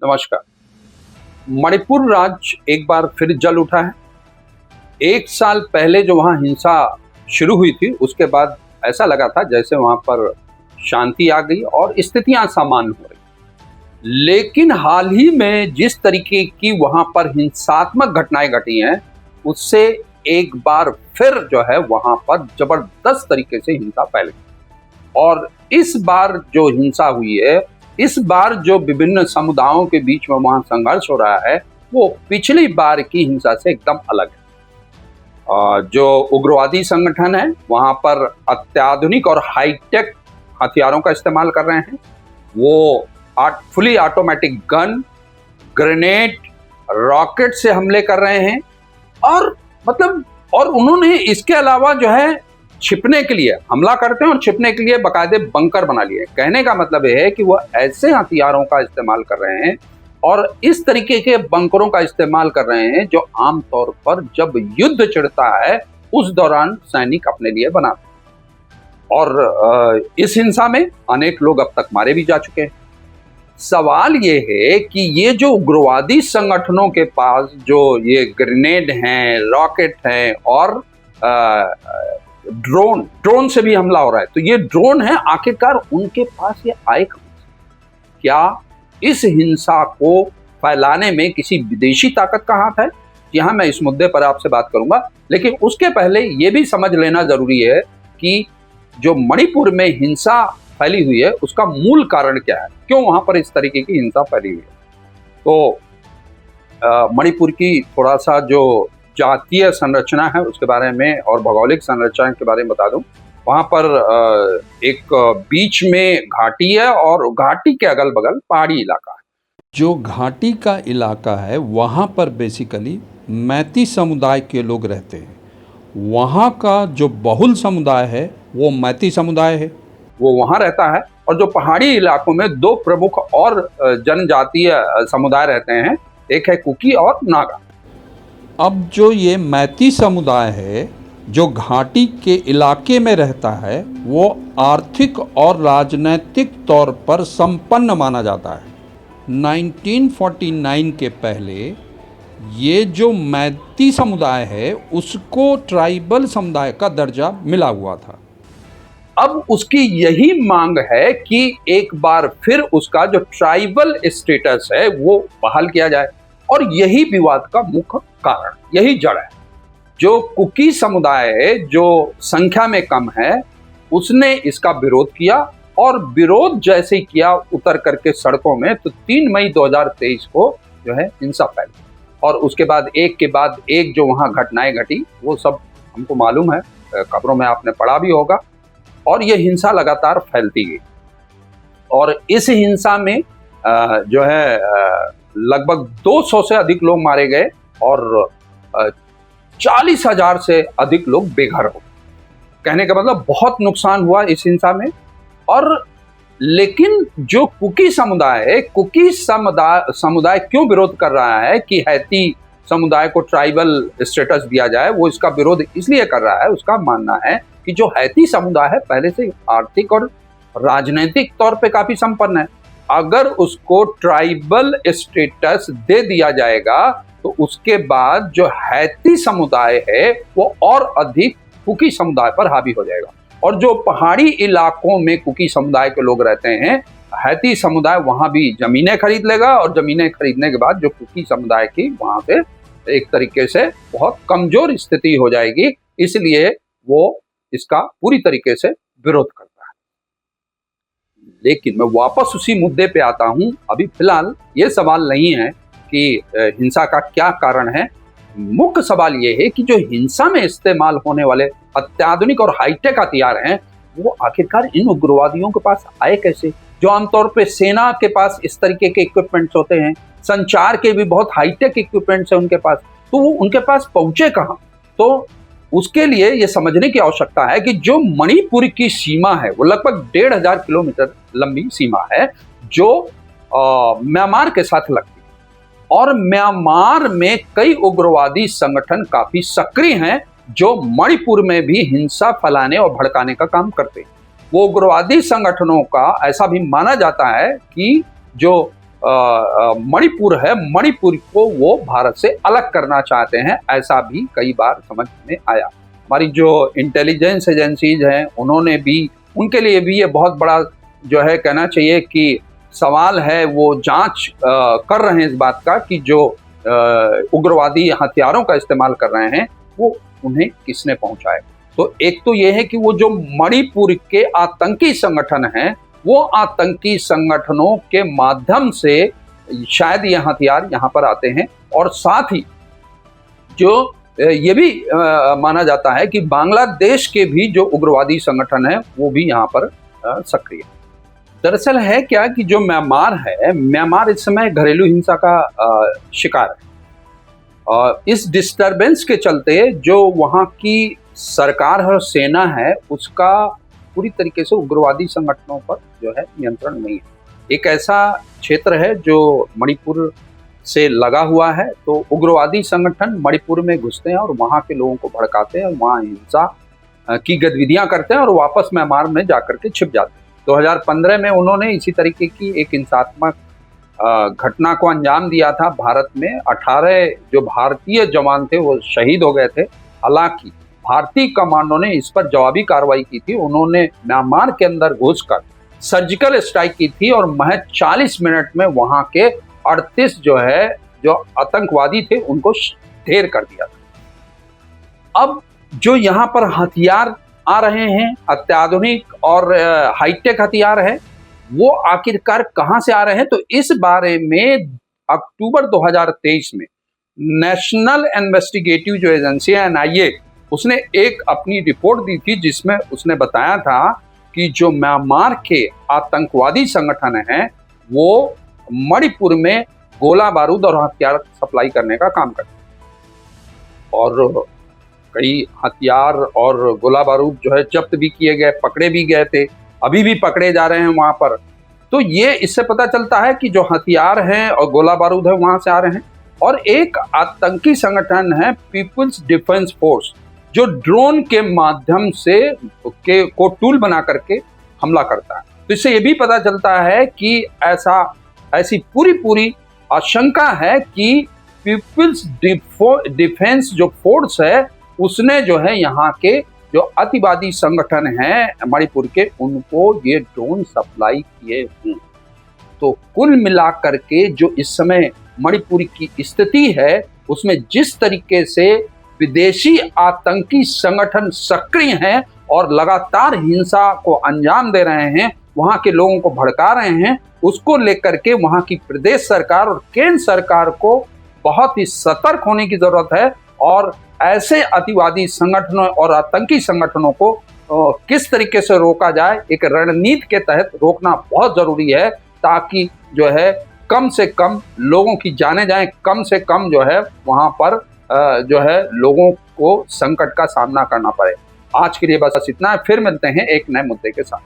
नमस्कार। मणिपुर राज्य एक बार फिर जल उठा है। 1 साल पहले जो वहाँ हिंसा शुरू हुई थी, उसके बाद ऐसा लगा था जैसे वहाँ पर शांति आ गई और स्थितियां सामान्य हो रही। लेकिन हाल ही में जिस तरीके की वहाँ पर हिंसात्मक घटनाएं घटी हैं, उससे एक बार फिर जो है वहाँ पर जबरदस्त तरीके से हिंसा फैल गई। और इस बार जो हिंसा हुई है, इस बार जो विभिन्न समुदायों के बीच में वहाँ संघर्ष हो रहा है, वो पिछली बार की हिंसा से एकदम अलग है। जो उग्रवादी संगठन है वहाँ पर अत्याधुनिक और हाईटेक हथियारों का इस्तेमाल कर रहे हैं। वो fully automatic gun, grenade, rocket से हमले कर रहे हैं और उन्होंने इसके अलावा जो है छिपने के लिए हमला करते हैं और छिपने के लिए बाकायदे बंकर बना लिए। कहने का मतलब यह है कि वो ऐसे हथियारों का इस्तेमाल कर रहे हैं और इस तरीके के बंकरों का इस्तेमाल कर रहे हैं जो आमतौर पर जब युद्ध छिड़ता है उस दौरान सैनिक अपने लिए बनाते हैं। और इस हिंसा में अनेक लोग अब तक मारे भी जा चुके हैं। सवाल ये है कि ये जो उग्रवादी संगठनों के पास जो ये ग्रेनेड हैं, रॉकेट हैं और ड्रोन से भी हमला हो रहा है, तो ये ड्रोन है, आखिरकार उनके पास ये आए कहां से? क्या इस हिंसा को फैलाने में किसी विदेशी ताकत का हाथ है? जी हाँ, मैं इस मुद्दे पर आपसे बात करूंगा, लेकिन उसके पहले ये भी समझ लेना जरूरी है कि जो मणिपुर में हिंसा फैली हुई है उसका मूल कारण क्या है, क्यों वहां पर इस तरीके की हिंसा फैली हुई है। तो मणिपुर की थोड़ा सा जो जातीय संरचना है उसके बारे में और भौगोलिक संरचना के बारे में बता दूं। वहां पर एक बीच में घाटी है और घाटी के अगल बगल पहाड़ी इलाका है। जो घाटी का इलाका है वहाँ पर बेसिकली मैती समुदाय के लोग रहते हैं। वहाँ का जो बहुल समुदाय है वो मैती समुदाय है, वो वहाँ रहता है। और जो पहाड़ी इलाकों में 2 प्रमुख और जनजातीय समुदाय रहते हैं, एक है कुकी और नागा। अब जो ये मैती समुदाय है जो घाटी के इलाके में रहता है वो आर्थिक और राजनीतिक तौर पर संपन्न माना जाता है। 1949 के पहले ये जो मैती समुदाय है उसको ट्राइबल समुदाय का दर्जा मिला हुआ था। अब उसकी यही मांग है कि एक बार फिर उसका जो ट्राइबल स्टेटस है वो बहाल किया जाए और यही विवाद का मुख्य कारण, यही जड़ है। जो कुकी समुदाय है जो संख्या में कम है, उसने इसका विरोध किया और विरोध जैसे ही किया उतर करके सड़कों में, तो 3 मई 2023 को जो है हिंसा फैली और उसके बाद एक जो वहाँ घटनाएं घटी वो सब हमको मालूम है, खबरों में आपने पढ़ा भी होगा। और ये हिंसा लगातार फैलती गई और इस हिंसा में जो है लगभग 200 से अधिक लोग मारे गए और 40,000 से अधिक लोग बेघर हो गए। कहने का मतलब बहुत नुकसान हुआ इस हिंसा में। और लेकिन जो कुकी समुदाय है, कुकी समुदाय क्यों विरोध कर रहा है कि हैती समुदाय को ट्राइबल स्टेटस दिया जाए? वो इसका विरोध इसलिए कर रहा है, उसका मानना है कि जो हैती समुदाय है पहले से आर्थिक और राजनीतिक तौर पे काफी संपन्न है। अगर उसको ट्राइबल स्टेटस दे दिया जाएगा तो उसके बाद जो हैती समुदाय है वो और अधिक कुकी समुदाय पर हावी हो जाएगा। और जो पहाड़ी इलाकों में कुकी समुदाय के लोग रहते हैं, हैती समुदाय वहां भी जमीनें खरीद लेगा और जमीनें खरीदने के बाद जो कुकी समुदाय की वहां पे एक तरीके से बहुत कमजोर स्थिति हो जाएगी, इसलिए वो इसका पूरी तरीके से विरोध करता है। लेकिन मैं वापस उसी मुद्दे पे आता हूं। अभी फिलहाल ये सवाल नहीं है कि हिंसा का क्या कारण है। मुख्य सवाल ये है कि जो हिंसा में इस्तेमाल होने वाले अत्याधुनिक और हाईटेक हथियार हैं वो आखिरकार इन उग्रवादियों के पास आए कैसे? जो आमतौर पे सेना के पास इस तरीके के इक्विपमेंट्स होते हैं, संचार के भी बहुत हाईटेक इक्विपमेंट्स हैं उनके पास, तो वो उनके पास पहुंचे कहाँ? तो उसके लिए ये समझने की आवश्यकता है कि जो मणिपुर की सीमा है वो लगभग 1,500 किलोमीटर लंबी सीमा है जो म्यांमार के साथ लगती है। और म्यांमार में कई उग्रवादी संगठन काफी सक्रिय हैं जो मणिपुर में भी हिंसा फैलाने और भड़काने का काम करते हैं। वो उग्रवादी संगठनों का ऐसा भी माना जाता है कि जो मणिपुर है, मणिपुर को वो भारत से अलग करना चाहते हैं, ऐसा भी कई बार समझ में आया। हमारी जो इंटेलिजेंस एजेंसीज हैं उन्होंने भी, उनके लिए भी ये बहुत बड़ा जो है कहना चाहिए कि सवाल है, वो जांच कर रहे हैं इस बात का कि जो उग्रवादी हथियारों का इस्तेमाल कर रहे हैं वो उन्हें किसने पहुंचाया। तो एक तो ये है कि वो जो मणिपुर के आतंकी संगठन हैं वो आतंकी संगठनों के माध्यम से शायद ये हथियार यहाँ पर आते हैं, और साथ ही जो ये भी माना जाता है कि बांग्लादेश के भी जो उग्रवादी संगठन है वो भी यहाँ पर सक्रिय। दरअसल है क्या कि जो म्यांमार है, म्यांमार इस समय घरेलू हिंसा का शिकार है, और इस डिस्टरबेंस के चलते जो वहाँ की सरकार और सेना है उसका पूरी तरीके से उग्रवादी संगठनों पर जो है नियंत्रण नहीं है। एक ऐसा क्षेत्र है जो मणिपुर से लगा हुआ है, तो उग्रवादी संगठन मणिपुर में घुसते हैं और वहाँ के लोगों को भड़काते हैं, वहाँ हिंसा की गतिविधियाँ करते हैं और वापस म्यांमार में जाकर के छिप जाते हैं। 2015 में उन्होंने इसी तरीके की एक हिंसात्मक घटना को अंजाम दिया था भारत में। 18 जो भारतीय जवान थे वो शहीद हो गए थे। हालांकि भारतीय कमांडो ने इस पर जवाबी कार्रवाई की थी। उन्होंने म्यांमार के अंदर घुसकर सर्जिकल स्ट्राइक की थी और महज 40 मिनट में वहां के 38 जो आतंकवादी थे उनको ढेर कर दिया था। अब जो यहाँ पर हथियार आ रहे हैं, अत्याधुनिक और हाईटेक हथियार है, वो आखिरकार कहां से आ रहे हैं, तो इस बारे में अक्टूबर 2023 में नेशनल इन्वेस्टिगेटिव जो एजेंसी है NIA, उसने एक अपनी रिपोर्ट दी थी जिसमें उसने बताया था कि जो म्यांमार के आतंकवादी संगठन हैं वो मणिपुर में गोला बारूद और हथियार सप्लाई करने का काम करते हैं, और कई हथियार और गोला बारूद जो है जब्त भी किए गए, पकड़े भी गए थे, अभी भी पकड़े जा रहे हैं वहां पर। तो ये इससे पता चलता है कि जो हथियार हैं और गोला बारूद है वहां से आ रहे हैं। और एक आतंकी संगठन है पीपुल्स डिफेंस फोर्स, जो ड्रोन के माध्यम से को टूल बना करके हमला करता है। तो इससे ये भी पता चलता है कि ऐसी पूरी आशंका है कि पीपुल्स डिफेंस जो फोर्स है उसने जो है यहाँ के जो अतिवादी संगठन हैं मणिपुर के, उनको ये ड्रोन सप्लाई किए हुए। तो कुल मिलाकर के जो इस समय मणिपुर की स्थिति है उसमें जिस तरीके से विदेशी आतंकी संगठन सक्रिय हैं और लगातार हिंसा को अंजाम दे रहे हैं, वहां के लोगों को भड़का रहे हैं, उसको लेकर के वहां की प्रदेश सरकार और केंद्र सरकार को बहुत ही सतर्क होने की जरूरत है। और ऐसे अतिवादी संगठनों और आतंकी संगठनों को किस तरीके से रोका जाए, एक रणनीति के तहत रोकना बहुत जरूरी है, ताकि जो है कम से कम लोगों की जाने जाएं, कम से कम जो है वहां पर जो है लोगों को संकट का सामना करना पड़े। आज के लिए बस इतना है, फिर मिलते हैं एक नए मुद्दे के साथ।